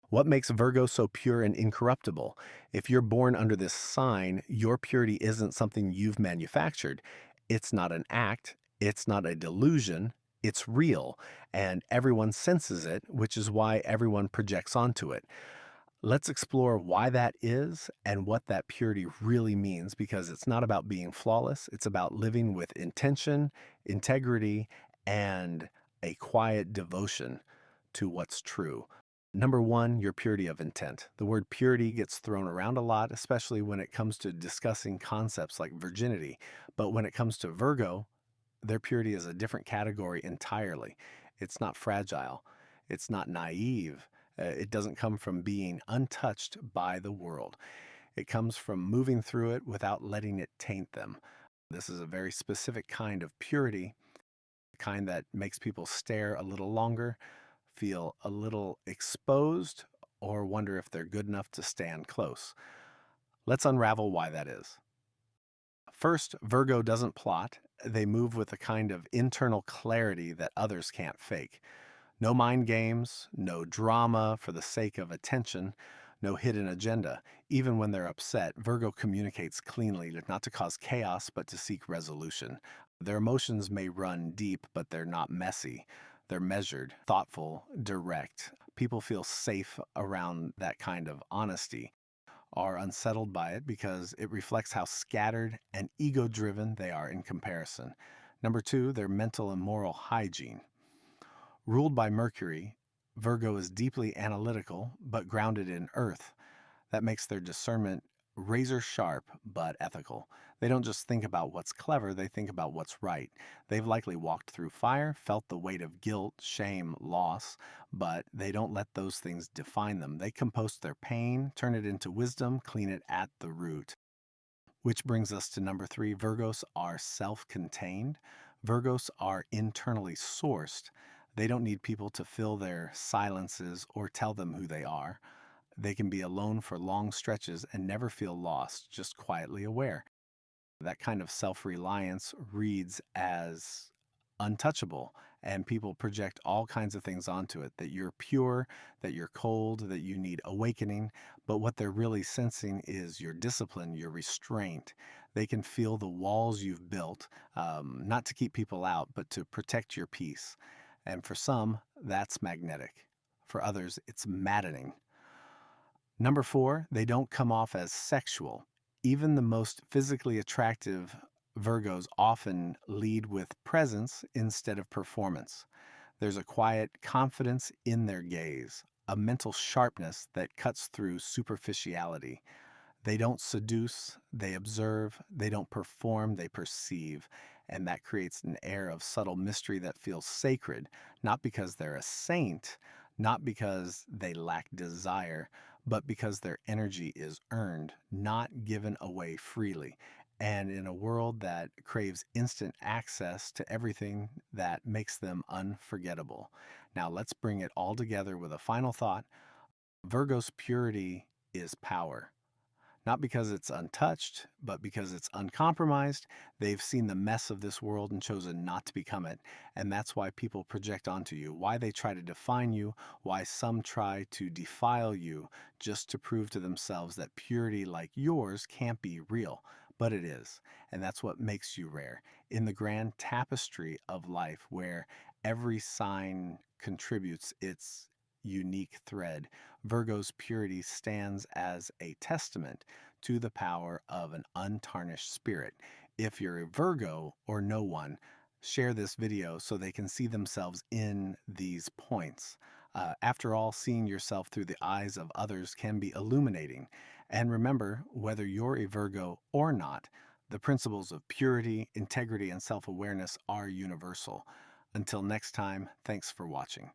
What makes Virgo so pure and incorruptible? If you're born under this sign, your purity isn't something you've manufactured. It's not an act, it's not a delusion, it's real, and everyone senses it, which is why everyone projects onto it. Let's explore why that is and what that purity really means because it's not about being flawless, it's about living with intention, integrity, and a quiet devotion to what's true. Number one, your purity of intent. The word purity gets thrown around a lot, especially when it comes to discussing concepts like virginity. But when it comes to Virgo, their purity is a different category entirely. It's not fragile, it's not naive. It doesn't come from being untouched by the world. It comes from moving through it without letting it taint them. This is a very specific kind of purity, the kind that makes people stare a little longer, feel a little exposed, or wonder if they're good enough to stand close. Let's unravel why that is. First, Virgo doesn't plot. They move with a kind of internal clarity that others can't fake. No mind games, no drama for the sake of attention, no hidden agenda. Even when they're upset, Virgo communicates cleanly, not to cause chaos, but to seek resolution. Their emotions may run deep, but they're not messy. They're measured, thoughtful, direct. People feel safe around that kind of honesty, are unsettled by it because it reflects how scattered and ego driven they are in comparison. Number two, their mental and moral hygiene. Ruled by Mercury, Virgo is deeply analytical but grounded in earth. That makes their discernment razor sharp but ethical. They don't just think about what's clever, they think about what's right. They've likely walked through fire, felt the weight of guilt, shame, loss, but they don't let those things define them. They compost their pain, turn it into wisdom, clean it at the root. Which brings us to number three, Virgos are self contained. Virgos are internally sourced. They don't need people to fill their silences or tell them who they are. They can be alone for long stretches and never feel lost, just quietly aware. That kind of self reliance reads as untouchable, and people project all kinds of things onto it that you're pure, that you're cold, that you need awakening. But what they're really sensing is your discipline, your restraint. They can feel the walls you've built, not to keep people out, but to protect your peace. And for some, that's magnetic. For others, it's maddening. Number four, they don't come off as sexual. Even the most physically attractive Virgos often lead with presence instead of performance. There's a quiet confidence in their gaze, a mental sharpness that cuts through superficiality. They don't seduce, they observe, they don't perform, they perceive. And that creates an air of subtle mystery that feels sacred, not because they're a saint, not because they lack desire, but because their energy is earned, not given away freely. And in a world that craves instant access to everything, that makes them unforgettable. Now, let's bring it all together with a final thought. Virgo's purity is power. Not because it's untouched, but because it's uncompromised. They've seen the mess of this world and chosen not to become it. And that's why people project onto you, why they try to define you, why some try to defile you just to prove to themselves that purity like yours can't be real. But it is. And that's what makes you rare. In the grand tapestry of life, where every sign contributes its unique thread, Virgo's purity stands as a testament to the power of an untarnished spirit. If you're a Virgo or no one, share this video so they can see themselves in these points. After all, seeing yourself through the eyes of others can be illuminating. And remember, whether you're a Virgo or not, the principles of purity, integrity, and self awareness are universal. Until next time, thanks for watching.